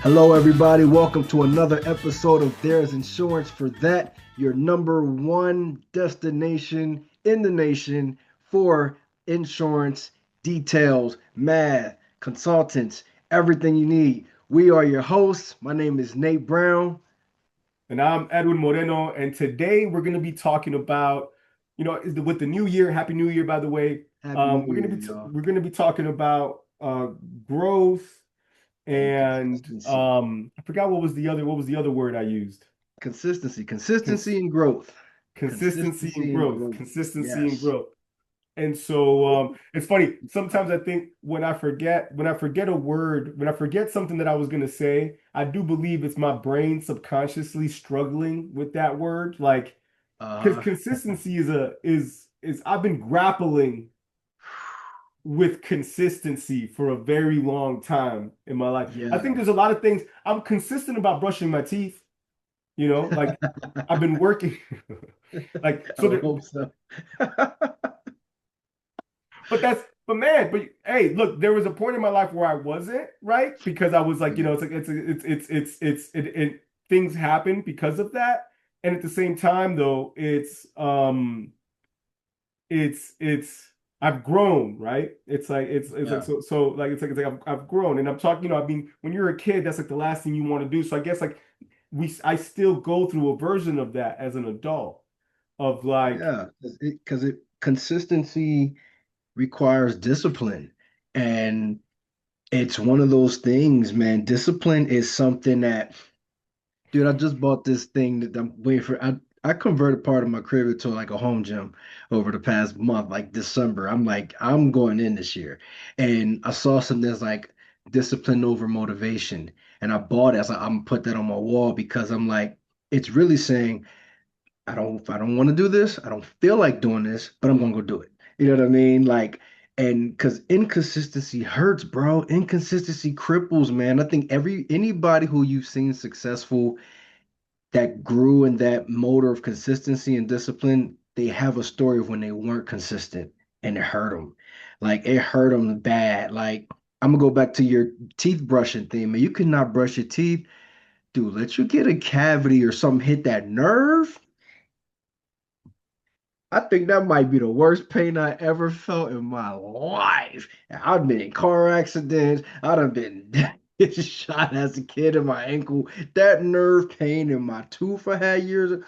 Hello, everybody. Welcome to another episode of There's Insurance for That, your number one destination in the nation for insurance details, math, consultants, everything you need. We are your hosts. My name is Nate Brown. And I'm Edwin Moreno, and today we're going to be talking about, with the new year. Happy New Year, by the way. Happy New We're going to Year, be y'all. we're going to be talking about growth And and consistency. I forgot what was the other word I used. Cons Consistency and growth. Consistency and Consistency and growth, growth. consistency and Yes. growth. And so it's funny. Sometimes I think when I forget a word, when I forget something that I was gonna say, I do believe it's my brain subconsciously struggling with that word. Like, because Uh, consistency is I've been grappling with consistency for a very long time in my life. I think yeah. there's a lot of things I'm consistent about brushing my teeth, like I've been working like I so would there, hope so. but man, but hey, look, there was a point in my life where I wasn't, right? Because I was like, Yeah. things happen because of that. And at the same time though, it's I've grown, right? It's like Yeah. so like it's like I've grown and I'm talking, I mean, when you're a kid, that's like the last thing you want to do. So I guess like I still go through a version of that as an adult of like, Yeah, because it consistency requires discipline. And it's one of those things, man. Discipline is something that, dude, I just bought this thing that I'm waiting for. I converted part of my crib into like a home gym over the past month, like December. I'm like, I'm going in this year. And I saw something that's like discipline over motivation. And I bought it. I was like, I'm gonna put that on my wall because I'm like, it's really saying I don't want to do this. I don't feel like doing this, but I'm gonna go do it. You know what I mean? Like, and because inconsistency hurts, bro. Inconsistency cripples, man. I think anybody who you've seen successful that grew in that motor of consistency and discipline, they have a story of when they weren't consistent and it hurt them. Like it hurt them bad. Like I'm gonna go back to your teeth brushing thing, man. You could not brush your teeth, dude. Let you get a cavity or something hit that nerve. I think that might be the worst pain I ever felt in my life. I've been in car accidents. I'd have been shot as a kid in my ankle. That nerve pain in my tooth I had years,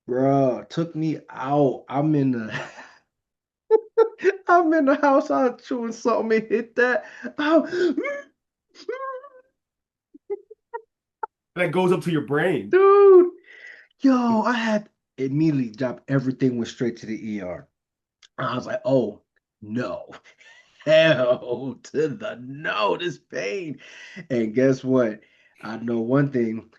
bro, took me out. I'm in the house. I was chewing something and hit that. Oh, that goes up to your brain. dude, yo, I had immediately dropped everything, went straight to the ER. I was like, oh no. Hell to the no, this pain. And guess what? I know one thing.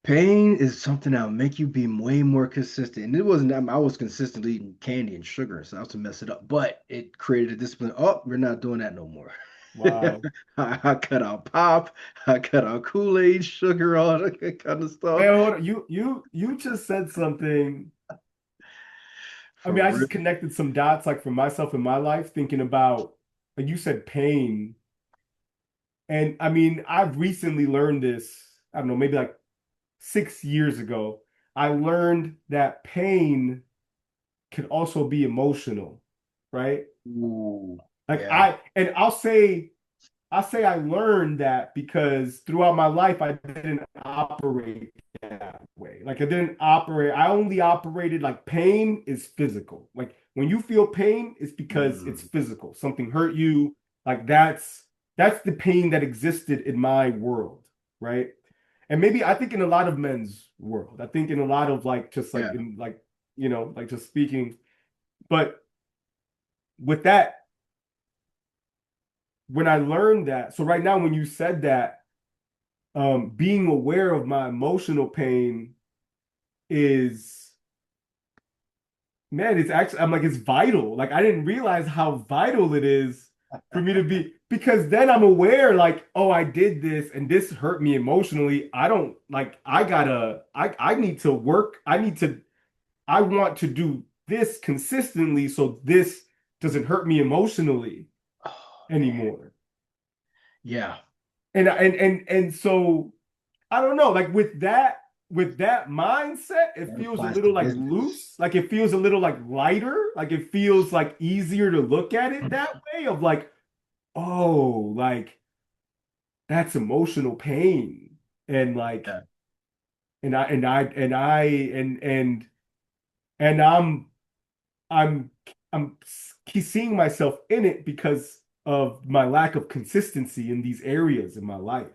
Pain is something that'll make you be way more consistent. And it wasn't that I was consistently eating candy and sugar and stuff to mess it up, but it created a discipline. Oh, we're not doing that no more. Wow. I cut out pop, I cut out Kool-Aid, sugar, all that kind of stuff. Man, hold on. You just said something. I For mean, I real. just connected some dots like for myself in my life, thinking about, like you said, pain. And I mean, I've recently learned this, I don't know, maybe like 6 years ago. I learned that pain can also be emotional, right? Ooh, Like yeah. I say I learned that because throughout my life I didn't operate that way. Like I only operated like pain is physical. Like when you feel pain, it's because it's Mm, physical. Something hurt you. Like that's the pain that existed in my world, right? And maybe I think in a lot of men's world. I think in a lot of like just like yeah. in like, like just speaking. But with that, when I learned that, so right now when you said that, being aware of my emotional pain is, man, it's actually, I'm like, it's vital. Like, I didn't realize how vital it is for me to be, because then I'm aware, like, oh, I did this and this hurt me emotionally. I don't like, I need to work. I want to do this consistently so this doesn't hurt me emotionally Oh man. anymore. Yeah. And so I don't know, like with that mindset, it That feels a applies to little like business. loose, like it feels a little like lighter, like it feels like easier to look at it that way of like, oh, like that's emotional pain. And like Yeah. and and I'm I'm keep seeing myself in it because of my lack of consistency in these areas in my life,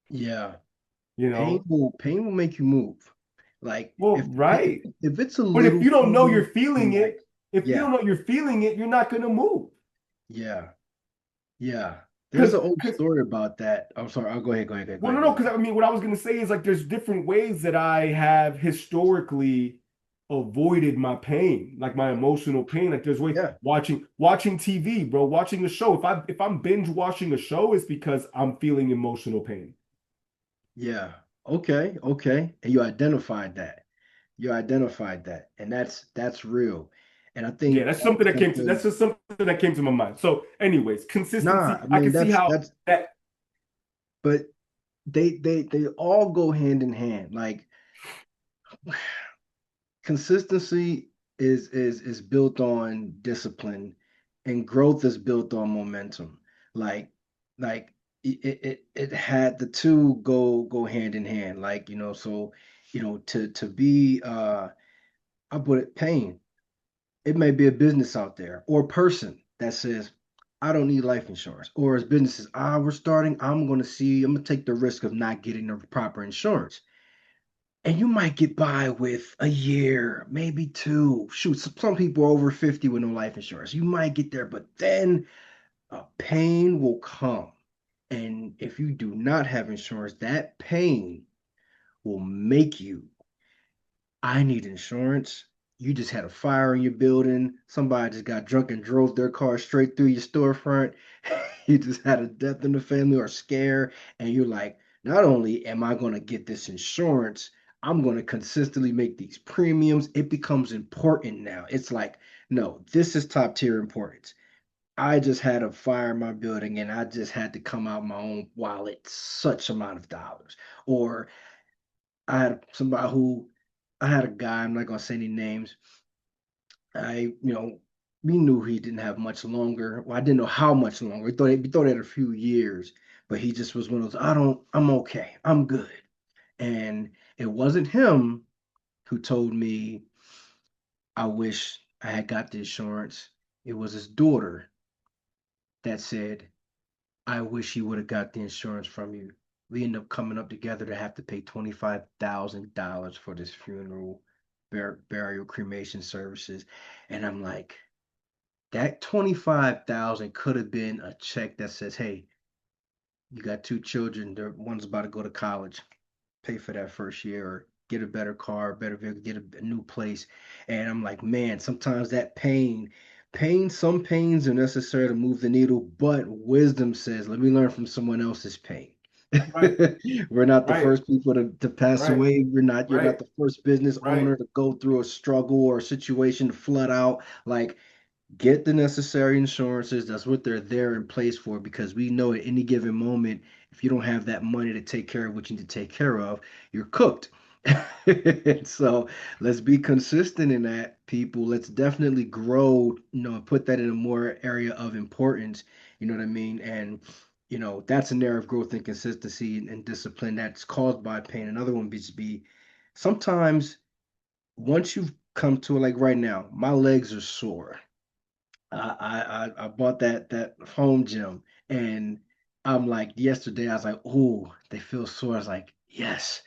Yeah. you know? Pain will make you move. Like Well, right. if it's a But if little you don't know you're pain, you're feeling like, it, if you yeah, don't know you're feeling it, you're not gonna move. yeah, yeah. There's Because an old because story about that. I'm sorry. I'll go well, ahead, no, go no, ahead. because I mean what I was gonna say is like there's different ways that I have historically avoided my pain, like my emotional pain. Like there's ways Yeah, watching TV, bro, watching a show. If I'm binge watching a show, it's because I'm feeling emotional pain. yeah. Okay, okay. And you identified that. You identified that, and that's real. And I Yeah, think that's that's something that came to something. that's just something that came to my mind. So, anyways, Nah, consistency. I I mean can see how that's that but they all go hand in hand. Like consistency is built on discipline, and growth is built on momentum. Like like it had the two go hand in hand. Like so to be I put it pain. It may be a business out there or a person that says, I don't need life insurance. Or as businesses, we're starting, I'm gonna take the risk of not getting the proper insurance. And you might get by with a year, maybe two. Shoot, some people are over 50 with no life insurance. You might get there, but then pain will come. And if you do not have insurance, that pain will make you I need insurance. You just had a fire in your building. Somebody just got drunk and drove their car straight through your storefront. You just had a death in the family or scare, and you're like, not only am I going to get this insurance, I'm going to consistently make these premiums. It becomes important now. It's like, no, this is top tier importance. I just had a fire in my building and I just had to come out my own wallet such amount of dollars. Or I had a guy, I'm not gonna say any names. We knew he didn't have much longer. Well, I didn't know how much longer. We thought he had a few years, but he just was one of those, I'm okay. I'm good. And it wasn't him who told me I wish I had got the insurance. It was his daughter that said, I wish he would have got the insurance from you. We end up coming up together to have to pay $25,000 for this funeral, burial, cremation services. And I'm like, that 25,000 could have been a check that says, hey, you got two children, one's about to go to college, pay for that first year, or get a better car, better vehicle, get a new place. And I'm like, man, sometimes that some pains are necessary to move the needle, but wisdom says, let me learn from someone else's pain. right, We're not the right, first people to pass right, away. You're not right, the first business right, owner to go through a struggle or a situation to flood out. Like get the necessary insurances. That's what they're there in place for because we know at any given moment, if you don't have that money to take care of what you need to take care of, you're cooked. So let's be consistent in that, people. Let's definitely grow, put that in a more area of importance. You know what I mean? And that's an area of growth and consistency and discipline that's caused by pain. Another one be sometimes once you've come to it, like right now, my legs are sore. I bought that home gym and I'm like yesterday I was like, oh, they feel sore. I was like, yes,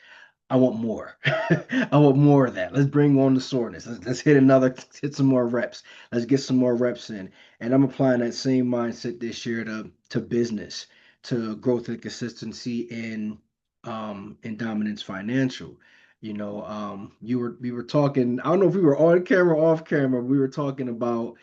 I want more. I want more of that. Let's bring on the soreness. Let's hit some more reps. Let's get some more reps in. And I'm applying that same mindset this year to business, to growth and consistency in Dominance Financial. We were talking, I don't know if we were on camera or off camera, we were talking about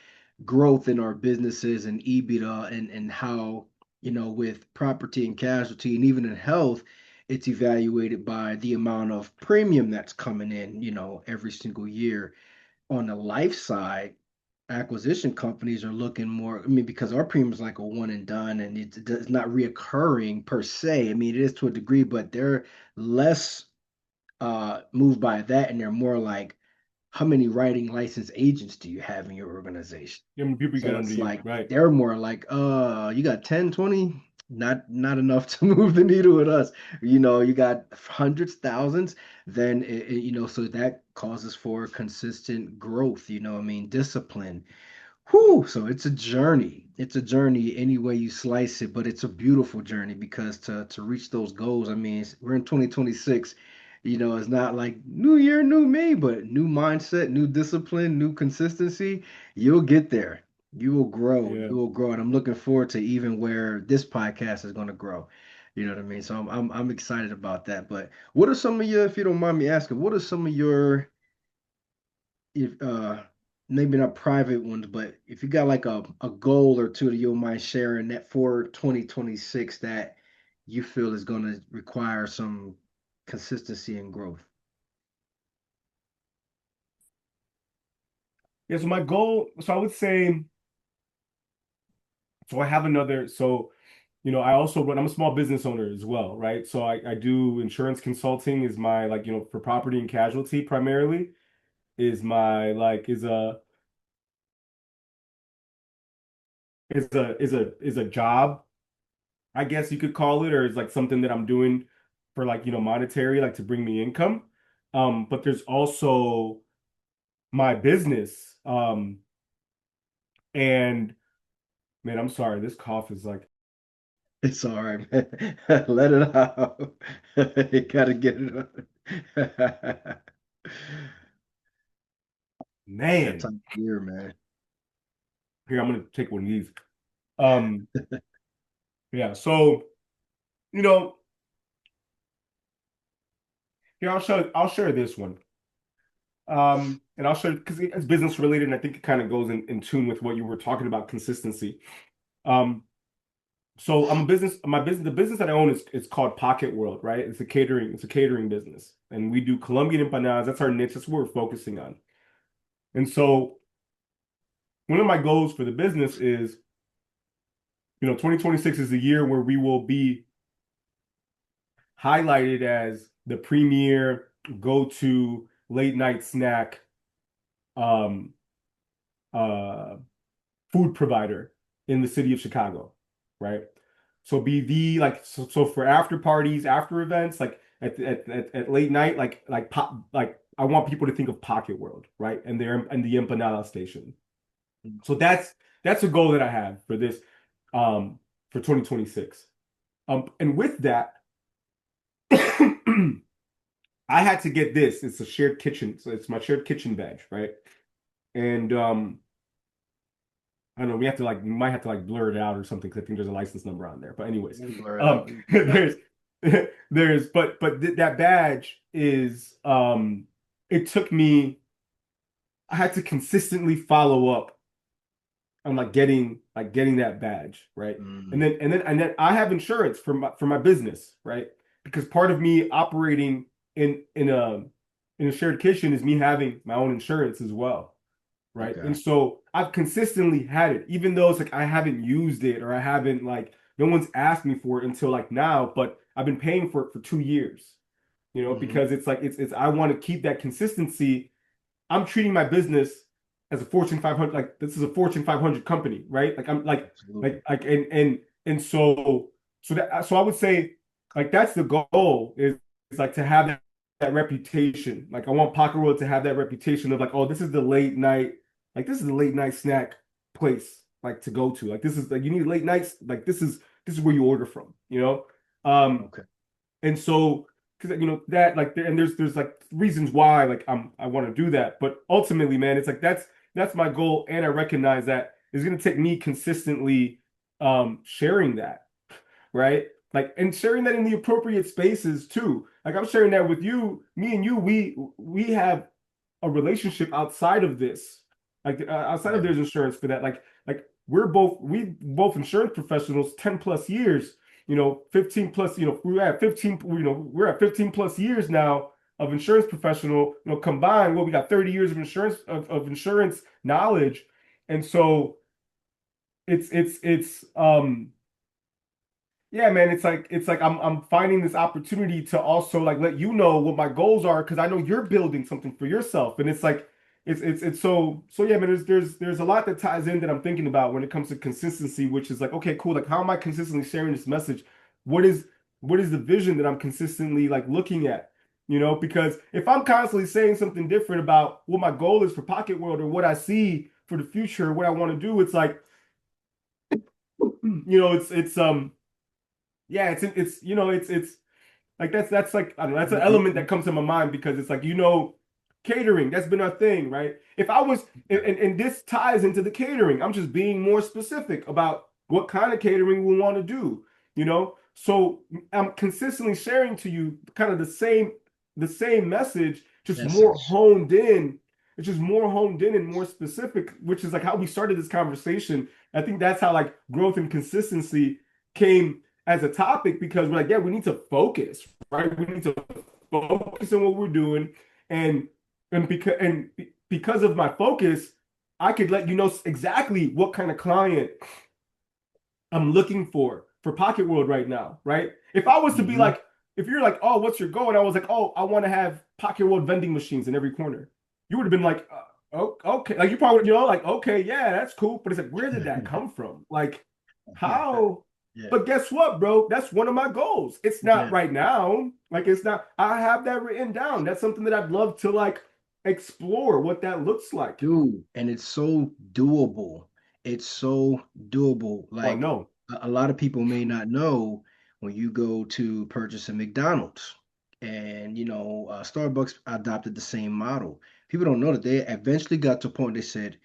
growth in our businesses and EBITDA and how, with property and casualty and even in health, it's evaluated by the amount of premium that's coming in, every single year. On the life side, acquisition companies are looking more. I mean, because our premium is like a one and done, and it's not reoccurring per se. I mean, it is to a degree, but they're less moved by that, and they're more like, how many writing license agents do you have in your organization? How many people you got So under it's you, like right? they're more like, you got 10, 20, not enough to move the needle with us. You got hundreds, thousands, then so that causes for consistent growth, I mean, discipline. Whew, so it's a journey. It's a journey any way you slice it, but it's a beautiful journey because to reach those goals, I mean, we're in 2026. It's not like new year, new me, but new mindset, new discipline, new consistency. You'll get there. You will grow. Yeah. You will grow, and I'm looking forward to even where this podcast is going to grow. You know what I mean? So I'm excited about that. But what are some of your, if you don't mind me asking, what are some of your if maybe not private ones, but if you got like a goal or two that you mind sharing that for 2026 that you feel is going to require some consistency and growth. Yeah, so my goal, so I would say, so I have another, so I also run, I'm a small business owner as well, right? So I do insurance consulting is my like, for property and casualty primarily is my like is a job, I guess you could call it, or is like something that I'm doing for like, monetary, like to bring me income. But there's also my business. And man, I'm sorry, this cough is like, It's all right, man. Let it out. You gotta get it out. That man, time of year, man. here, I'm gonna take one of these. Um, yeah, so you know, here I'll share this one. And I'll share because it's business related, and I think it kind of goes in tune with what you were talking about, consistency. Um, so the business that I own is called Pocket World, right? It's a catering business. And we do Colombian empanadas. That's our niche, that's what we're focusing on. And so one of my goals for the business is, 2026 is the year where we will be highlighted as the premier go-to late night snack um uh food provider in the city of Chicago, right? So be the like so for after parties, after events, like at late night, like I want people to think of Pocket World, right? And the empanada station. So that's a goal that I have for this um for 2026. And with that, I had to get this. It's a shared kitchen, so it's my shared kitchen badge, right? And I don't know, we might have to like blur it out or something because I think there's a license number on there. But anyways, You can blur it out. um, You got there's but that badge is it took me I had to consistently follow up on like getting that badge, right? And mm, then and then and then I have insurance for my business, right? Because part of me operating in a shared kitchen is me having my own insurance as well, right? okay. And so I've consistently had it, even though it's like I haven't used it or I haven't like no one's asked me for it until like now, but I've been paying for it for 2 years, Hmm. because it's like it's I want to keep that consistency. I'm treating my business as a Fortune 500, like this is a Fortune 500 company, right? Like I'm Absolutely. so I would say like that's the goal is like to have that reputation. Like I want Pocket Road to have that reputation of like, oh, this is the late night snack place like to go to. Like this is like you need late nights, like this is where you order from, you know? Um, Okay. and so, because that like, and there's like reasons why like I want to do that, but ultimately, man, it's like that's my goal, and I recognize that it's gonna take me consistently sharing that, right? Like, and sharing that in the appropriate spaces too. Like I'm sharing that with you, me and you, we have a relationship outside of this, like outside of Yeah. there's insurance for that. Like we both insurance professionals, 10 plus years, 15 plus, we're at 15 plus years now of insurance professional, combined. Well, we got 30 years of insurance knowledge. And so it's yeah, man, it's like I'm finding this opportunity to also like let you know what my goals are because I know you're building something for yourself. And it's like it's so yeah, man, there's a lot that ties in that I'm thinking about when it comes to consistency, which is like, okay, cool, like how am I consistently sharing this message? What is what is the vision that I'm consistently like looking at? You know, because if I'm constantly saying something different about what my goal is for Pocket World or what I see for the future, what I want to do, it's like, you know, it's yeah, it's it's like that's like I don't know, that's an element that comes to my mind because it's like catering, that's been our thing, right? If I was and this ties into the catering, I'm just being more specific about what kind of catering we want to do, you know? So I'm consistently sharing to you kind of the same message, just more Message. honed in. It's just more honed in and more specific, which is like how we started this conversation. I think that's how like growth and consistency came as a topic because we're like, yeah, we need to focus, right? We need to focus on what we're doing, and because of my focus, I could let you know exactly what kind of client I'm looking for Pocket World right now, right? If I was to be Hmm. like, if you're like, oh, what's your goal? And I was like, oh, I want to have Pocket World vending machines in every corner. You would have been like, oh, okay. Like you probably, like, okay, yeah, that's cool. But it's like, where did that come from? Like, how? Yeah, But guess what, bro? That's one of my goals. It's not yeah. right now. Like, it's not, I have that written down. That's something that I'd love to like explore what that looks like. Dude, and it's so doable. It's so doable. Oh, Like no. a lot of people may not know when you go to purchase a McDonald's and Starbucks adopted the same model. People don't know that they eventually got to a point they said,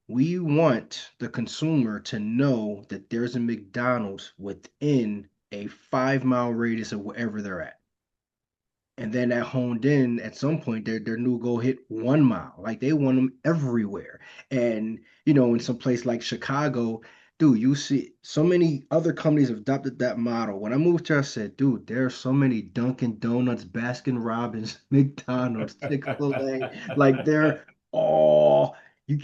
we want the consumer to know that there's a McDonald's within a 5 mile radius of wherever they're at. And then that honed in at some point their new goal hit 1 mile. Like they want them everywhere. And in some place like Chicago, dude, you see so many other companies have adopted that model. When I moved here, I said, dude, there are so many Dunkin' Donuts, Baskin Robbins, McDonald's, Chick-fil-A. Like they're all you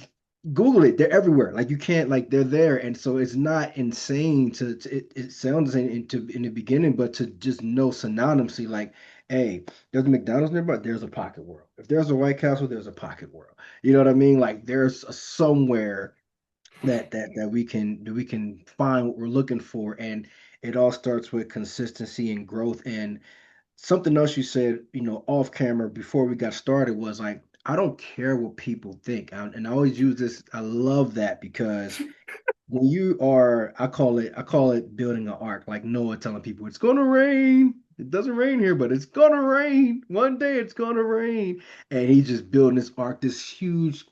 Google it, they're everywhere. Like you can't like they're there. And so it's not insane it sounds insane in the beginning, but to just know synonymously, like, hey, there's a McDonald's nearby, there's a Pocket World. If there's a White Castle, there's a Pocket World. You know what I mean? Like there's somewhere that we can find what we're looking for, and it all starts with consistency and growth. And something else you said, off camera before we got started was like, I don't care what people think. And I always use this. I love that because when you are, I call it building an ark, like Noah telling people it's gonna rain. It doesn't rain here, but it's gonna rain. One day it's gonna rain. And he's just building this ark, this huge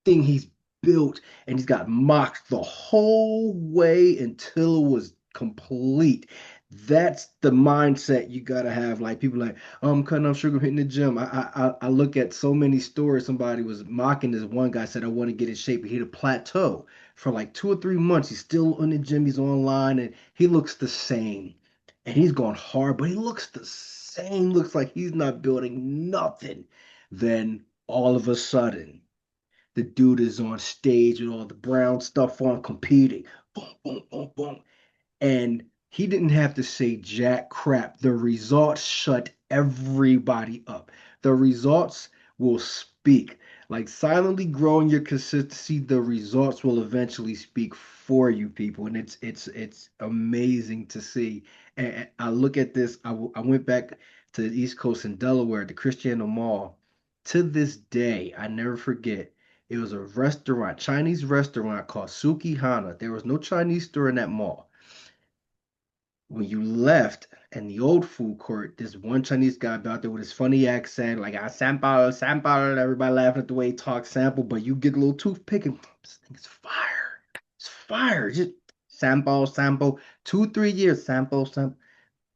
thing he's built, and he's got mocked the whole way until it was complete. That's the mindset you gotta have. Like people like, oh, I'm cutting off sugar, hitting the gym. I look at so many stories. Somebody was mocking this one guy said, I want to get in shape. He hit a plateau for like 2 or 3 months. He's still in the gym. He's online, and he looks the same. And he's going hard, but he looks the same. Looks like he's not building nothing. Then all of a sudden the dude is on stage with all the brown stuff on, competing. Boom, boom, boom, boom. And he didn't have to say jack crap. The results shut everybody up. The results will speak. Like silently growing your consistency, the results will eventually speak for you, people. And it's amazing to see. And I look at this. I went back to the East Coast in Delaware, the Christiana Mall. To this day, I never forget. It was a restaurant, Chinese restaurant called Suki Hana. There was no Chinese store in that mall. When you left in the old food court, this one Chinese guy out there with his funny accent, like I sample, sample, and everybody laughing at the way he talks sample, but you get a little toothpick and this thing is fire. It's fire. Just sample, sample, 2, 3 years, sample, sample.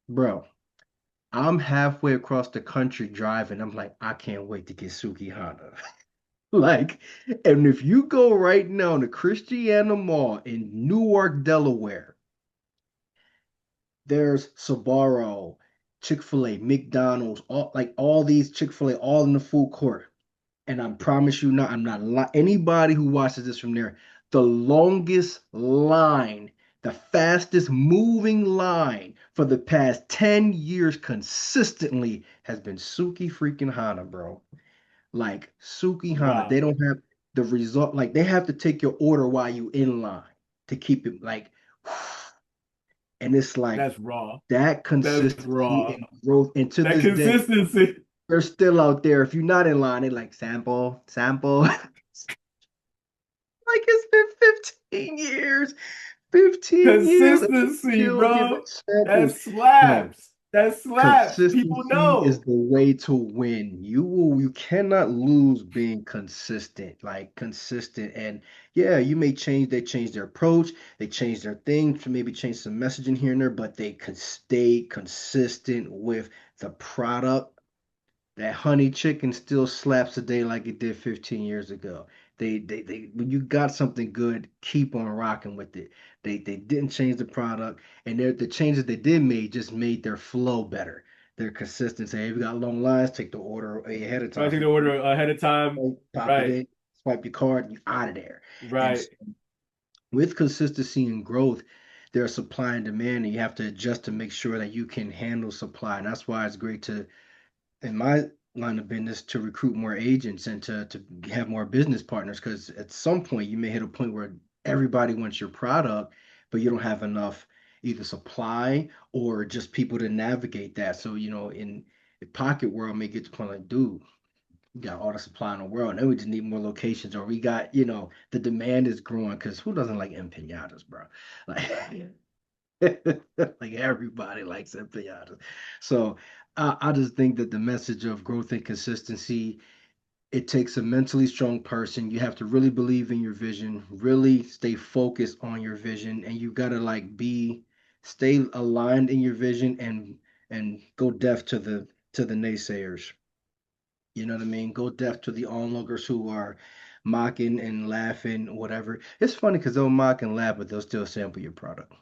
Bro, I'm halfway across the country driving. I'm like, I can't wait to get Sukihana. Like, and if you go right now to Christiana Mall in Newark, Delaware, there's Sbarro, Chick-fil-A, McDonald's, all these Chick-fil-A all in the food court. and I promise you not, I'm not anybody who watches this from there, the longest line, the fastest moving line for the past 10 years consistently has been Suki freaking Hana, bro. Like Suki Hana, they Wow. don't have the result, like they have to take your order while you in line to keep it like, and it's like That's raw. that That's consistency raw. and growth. And to That this day, consistency. they're still out there. If you're not in line, they like sample, sample. Like it's been 15 years. 15 years and they Consistency, still giving bro. That samples. Bro, slaps. That slaps. People consistency is know. the way to win. You cannot lose being consistent, like consistent. And yeah, you may change, they change their approach, they change their thing, to maybe change some messaging here and there, but they could stay consistent with the product. That honey chicken still slaps today like it did 15 years ago. They when you got something good, keep on rocking with it. They didn't change the product, and the changes they did make just made their flow better. Their consistency. Hey, if you got long lines, take the order ahead of I time. take So the you order ahead of time. pop it Right. in, swipe your card, you out of there. And Right. with consistency and growth, there's supply and demand, and you have to adjust to make sure that you can handle supply. And that's why it's great to in my line of business to recruit more agents and to have more business partners because at some point you may hit a point where everybody wants your product but you don't have enough either supply or just people to navigate that. So in the pocket world may get to the point like, dude, we got all the supply in the world and then we just need more locations, or we got the demand is growing because who doesn't like empanadas, bro? Like like everybody likes empanadas. So I just think that the message of growth and consistency, it takes a mentally strong person. You have to really believe in your vision, really stay focused on your vision, and you gotta like stay aligned in your vision and go deaf to the naysayers. You know what I mean? Go deaf to the onlookers who are mocking and laughing, whatever. It's funny because they'll mock and laugh, but they'll still sample your product.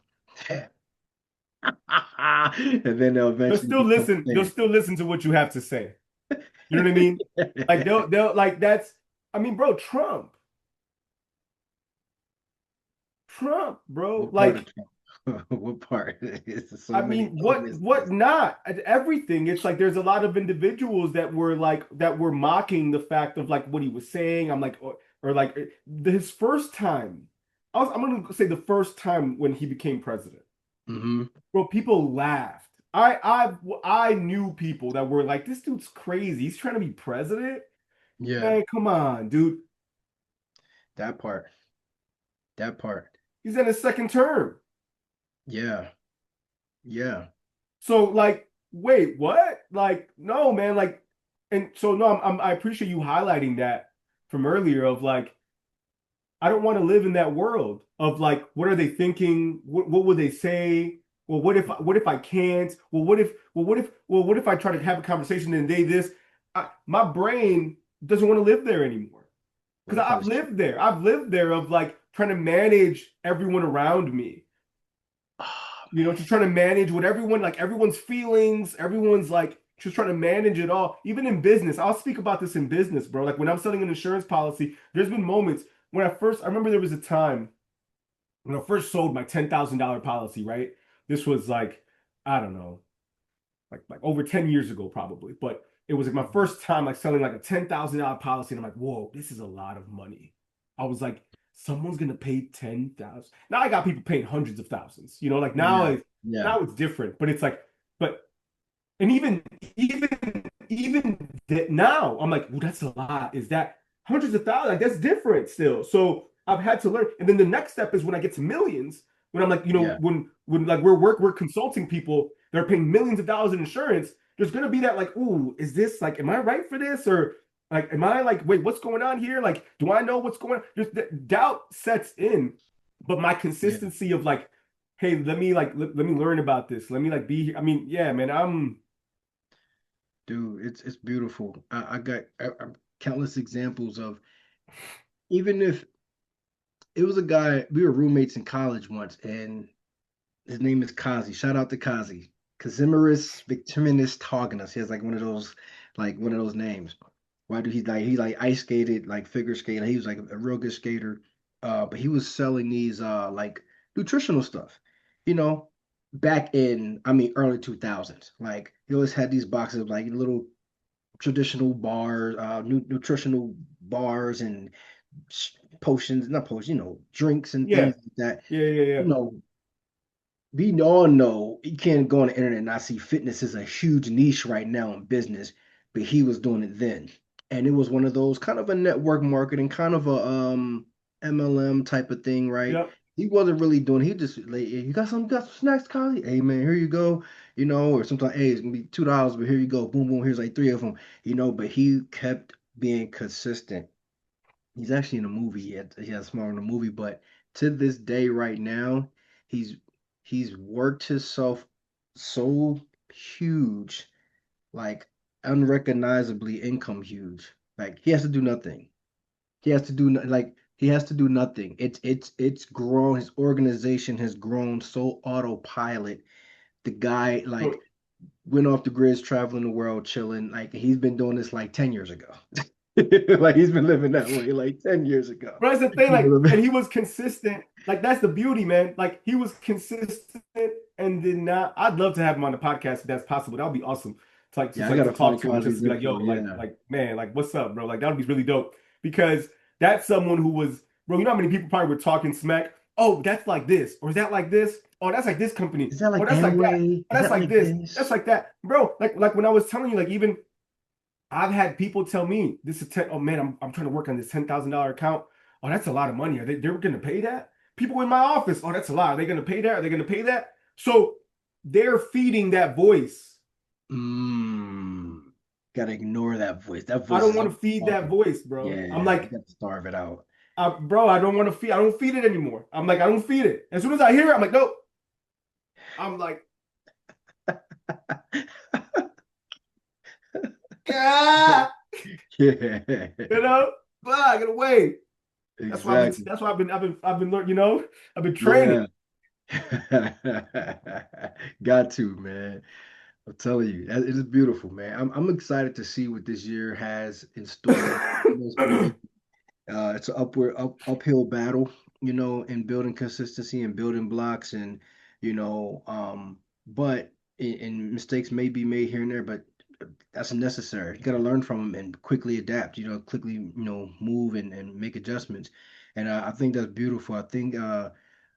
And then they'll eventually become a They'll fan. still listen to what you have to say. You know what I mean? Like they'll like that's I mean, bro, Trump, bro. What part of Like Trump? What part? It's so I many mean, what illnesses. not? Everything. It's like there's a lot of individuals that were mocking the fact of like what he was saying. I'm like, or like his first time. I'm gonna say the first time when he became president. Hmm. Bro, people laughed. I knew people that were like, this dude's crazy. He's trying to be president. Yeah, Man, come on, dude. that part. That part. He's in his second term. Yeah, yeah, So like, wait, what? Like, no, man. Like, and so no, I appreciate you highlighting that from earlier of like, I don't want to live in that world of like, what are they thinking? What would they say? Well, what if I can't? What if I try to have a conversation and they this? My brain doesn't want to live there anymore what because if I I've was cheap? lived there. I've lived there of like trying to manage everyone around me. Oh You know, just trying to manage what everyone like everyone's feelings, everyone's like just trying to manage it all. Even in business, I'll speak about this in business, bro. Like when I'm selling an insurance policy, there's been moments when I remember there was a time when I first sold my $10,000 policy, right? This was like, I don't know, like over 10 years ago, probably. But it was like my man. first time like selling like a $10,000 policy. And I'm like, whoa, this is a lot of money. I was like, someone's gonna pay 10,000. Now I got people paying hundreds of thousands. You know, like Yeah, yeah, now it's different, but it's like, but and even that now, I'm like, well, that's a lot. Is that hundreds of thousands? Like that's different still. So I've had to learn. And then the next step is when I get to millions, when I'm like, yeah, when like we're consulting people, they're paying millions of dollars in insurance. There's gonna be that like, ooh, is this like, am I right for this? Or like, am I like, wait, what's going on here? Like, do I know what's going on? Just doubt sets in, but my yeah. consistency of like, hey, let me learn about this. Let me like be here. I mean, yeah, man, Dude, it's beautiful. I got countless examples of even if it was a guy, we were roommates in college once, and his name is Kazi. Shout out to Kazi. Kazimierz Victiminus Targanus. He has like one of those names. Why do he like ice skated, like figure skating. He was like a real good skater. But he was selling these like nutritional stuff, you know, back in I mean early 2000s. Like he always had these boxes of like little traditional bars, nutritional bars and potions, not potions, drinks and Yeah, things like that. yeah, yeah, You yeah. know, we all know you can't go on the internet and not see fitness is a huge niche right now in business, but he was doing it then. And it was one of those kind of a network marketing, kind of a MLM type of thing, right? Yep. He wasn't really doing, he just like, "Hey, you got some snacks, Carly? Hey man, here you go, or sometimes, hey, it's gonna be $2, but here you go, boom, boom, here's like three of them, but he kept being consistent. He's actually in a movie. He has small in a movie, but to this day, right now, he's he's worked himself so huge, like unrecognizably income huge. Like he has to do nothing. He has to do like he has to do nothing. It's grown. His organization has grown so autopilot. The guy like So, went off the grids, traveling the world, chilling. Like he's been doing this like 10 years ago. Like he's been living that way like 10 years ago. but that's the thing, You know like, what I and mean? he was consistent. Like, that's the beauty, man. Like, he was consistent and did not. I'd love to have him on the podcast if that's possible. That would be awesome. To like, Yeah, just I like gotta to find talk to him, just Cosby's to be like, yo, info. Yeah. man, like, what's up, bro? Like, that would be really dope. Because that's someone who was, bro. You know how many people probably were talking smack? Oh, that's like this, or is that like this? Oh, that's like this company. Is that Oh, like that's like that. Amway? Oh, Is that's that like like this. That's this? like that, bro. Like when I was telling you, like even I've had people tell me this is 10, oh man, I'm trying to work on this $10,000 account. Oh, that's a lot of money. They're gonna pay that? People in my office, oh, that's a lot. Are they gonna pay that? Are they gonna pay that? So they're feeding that voice. Mmm. Gotta ignore that voice. That I voice don't is want to always feed that talking. voice, bro. I'm Yeah, you like, gotta starve it out. bro, I don't want to feed. I don't feed it anymore. I'm like, I don't feed it. As soon as I hear it, I'm like, nope. I'm like, ah, Yeah, you know, get away. That's why I've been. exactly. That's why I've been learning. I've been training. Yeah. Got to, man. I'm telling you, it is beautiful, man. I'm excited to see what this year has in store. For you. It's an uphill battle, in building consistency and building blocks, and but and mistakes may be made here and there, but that's necessary. You got to learn from them and quickly adapt. Quickly move and make adjustments, and I think that's beautiful. I think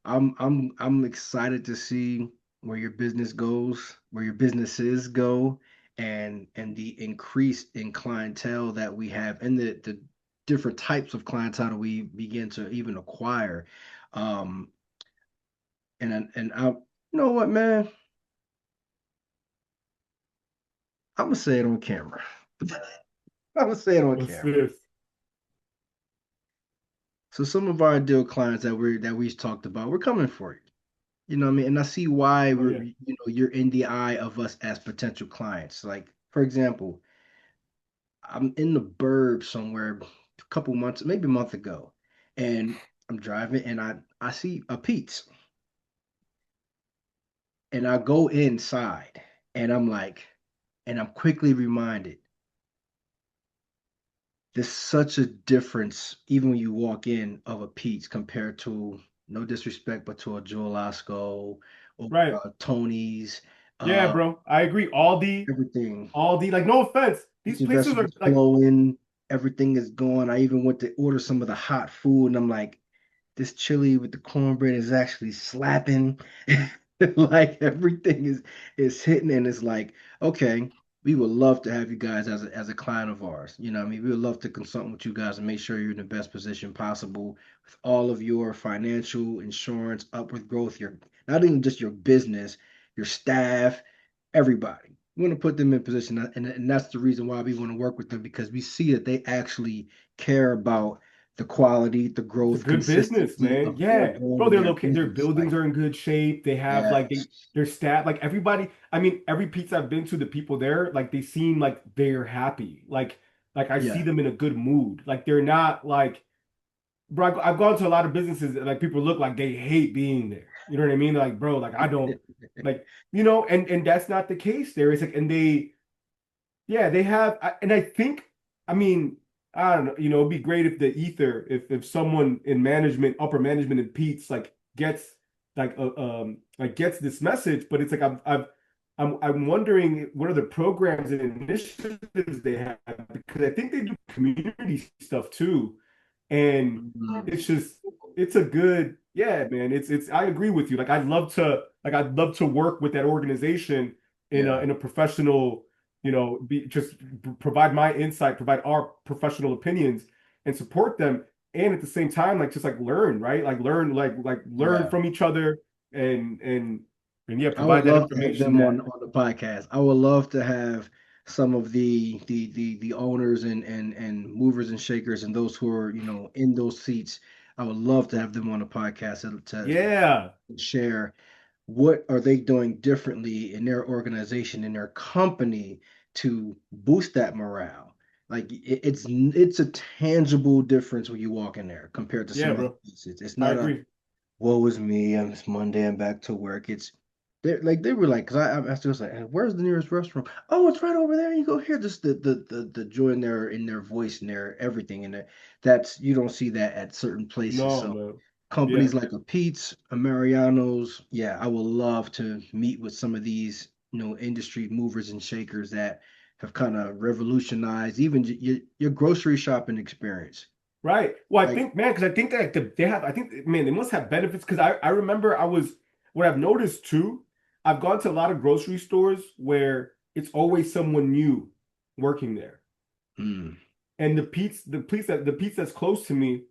I'm excited to see where your business goes, where your businesses go, and the increase in clientele that we have, and the different types of clientele that we begin to even acquire. Um, you know what, man? I'm gonna say it on camera. I'm gonna say it on What's camera. this? So some of our ideal clients that we talked about, we're coming for you. You know what I mean? And I see why Oh yeah. you're in the eye of us as potential clients. Like, for example, I'm in the burbs somewhere a couple months, maybe a month ago, and I'm driving and I see a Pete's and I go inside and I'm quickly reminded there's such a difference, even when you walk in, of a Pete's compared to, no disrespect, but to a Joel Osco or Right. Tony's, Yeah, uh, bro. I agree. everything. Aldi. Like, no offense. Fruits These and places are vegetables like, flowing, everything is going. I even went to order some of the hot food, and I'm like, this chili with the cornbread is actually slapping. Like everything is hitting, and it's like, okay, we would love to have you guys as a client of ours. You know what I mean? We would love to consult with you guys and make sure you're in the best position possible with all of your financial, insurance, upward growth, your not even just your business, your staff, everybody. We want to put them in position, and that's the reason why we want to work with them because we see that they actually care about the quality, the it's a growth, good business, consistency man. of their Yeah. Bro, growing they're their located, their business. buildings Like, are in good shape. They have like yes, their staff, like everybody. I mean, every pizza I've been to, the people there, like they seem like they're happy. Like I see yeah. them in a good mood. Like they're not like, bro, I've gone to a lot of businesses that like people look like they hate being there. You know what I mean? Like, bro, like I don't like, and that's not the case there. It's like, and they, yeah, they have, and I think I mean, I don't know, it'd be great if the ether, if someone in management, upper management in Pete's like gets like gets this message, but it's like I'm wondering what are the programs and initiatives they have because I think they do community stuff too. And Mm, it's just it's a good, yeah, man. It's I agree with you. I'd love to work with that organization yeah. in a professional, be just provide my insight, provide our professional opinions and support them. And at the same time, like just like learn, right? Like learn Yeah. from each other and and and yeah, I would provide that love to have information them that on the podcast. I would love to have some of the owners and movers and shakers and those who are, in those seats. I would love to have them on the podcast yeah, to share what are they doing differently in their organization, in their company to boost that morale. Like it's a tangible difference when you walk in there compared to yeah, some other bro. places. It's I not a agree. woe is me. It's Monday. I'm back to work. They were like, because I asked us like, where's the nearest restaurant? Oh, it's right over there. You go here. Just the joy in their voice and their everything, and that's you don't see that at certain places. No, So man. Yeah. companies like a Pete's, a Mariano's, yeah, I would love to meet with some of these industry movers and shakers that have kind of revolutionized even your grocery shopping experience. Right. Well, I Like, think, man, because I think that they have, I think, man, they must have benefits. Because I remember what I've noticed too, I've gone to a lot of grocery stores where it's always someone new working there. mm, And the Pete's that's close to me,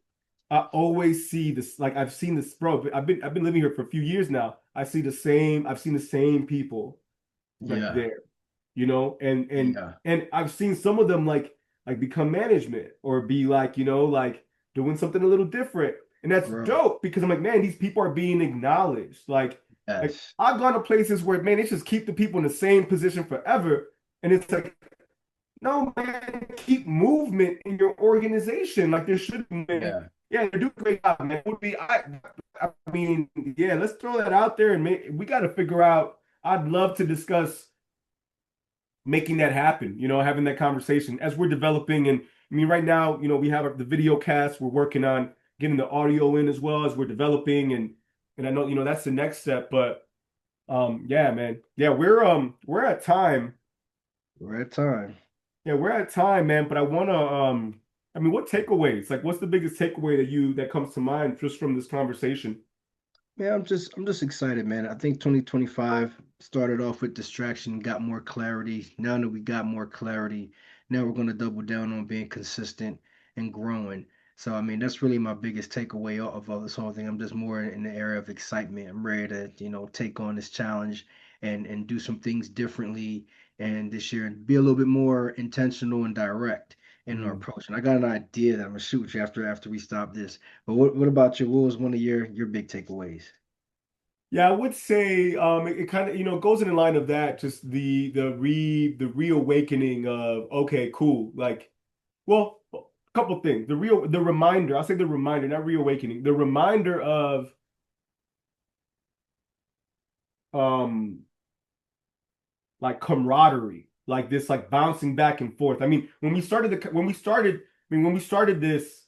I always see this, like I've seen this, bro. I've been living here for a few years now. I've seen the same people like yeah, there, you know, yeah, and I've seen some of them like become management or be like, like doing something a little different. And that's bro, dope because I'm like, man, these people are being acknowledged. Like yes, I've gone to places where man, they just keep the people in the same position forever. And it's like, no, man, keep movement in your organization. Like there should be, man. yeah. Yeah, you do a great job, man. I mean, yeah, let's throw that out there and we got to figure out. I'd love to discuss making that happen, having that conversation as we're developing. And I mean, right now, we have the video cast, we're working on getting the audio in as well as we're developing. And I know, that's the next step, but yeah, man. Yeah, we're at time. We're at time. Yeah, we're at time, man. But I mean, what takeaways? Like, what's the biggest takeaway that comes to mind just from this conversation? Yeah, I'm just excited, man. I think 2025 started off with distraction, got more clarity. Now that we got more clarity, now we're going to double down on being consistent and growing. So, I mean, that's really my biggest takeaway of all this whole thing. I'm just more in the area of excitement. I'm ready to, take on this challenge and do some things differently and this year and be a little bit more intentional and direct in our Mm. approach. And I got an idea that I'm gonna shoot you after we stop this. But what about you? What was one of your big takeaways? Yeah, I would say it kind of goes in line of that, just the reawakening of okay, cool. Like, well, a couple things. The reminder, I'll say the reminder, not reawakening, the reminder of um like camaraderie, like this like bouncing back and forth. I mean, when we started this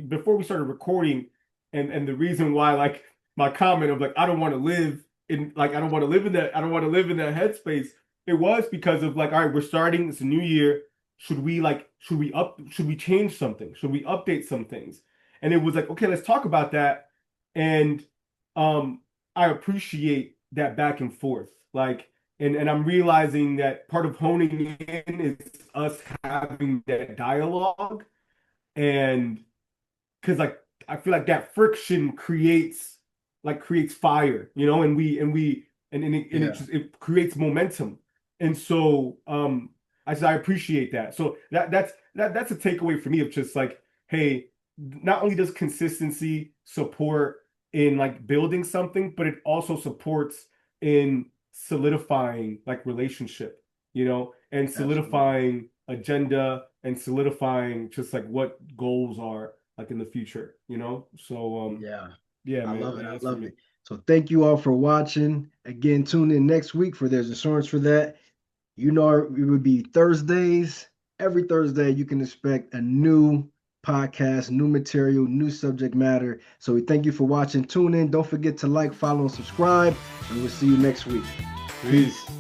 before we started recording and the reason why like my comment of like I don't want to live in that I don't want to live in that headspace, it was because of like all right, we're starting, it's a new year, should we change something, should we update some things, and it was like okay, let's talk about that. And um I appreciate that back and forth, like, and I'm realizing that part of honing in is us having that dialogue. And because like I feel like that friction creates fire, and it Yeah, just it creates momentum. And so I appreciate that. So that's a takeaway for me of just like, hey, not only does consistency support in like building something, but it also supports in solidifying like relationship, and absolutely. solidifying agenda and solidifying just like what goals are like in the future, So Yeah, yeah, I man. love it. Yeah, I that's for love me. it. So thank you all for watching. Again, tune in next week for There's Insurance for That. It would be Thursdays. every Thursday, you can expect a new podcast, new material, new subject matter. So we thank you for watching. Tune in. Don't forget to like, follow, and subscribe. And we'll see you next week. Peace. Peace.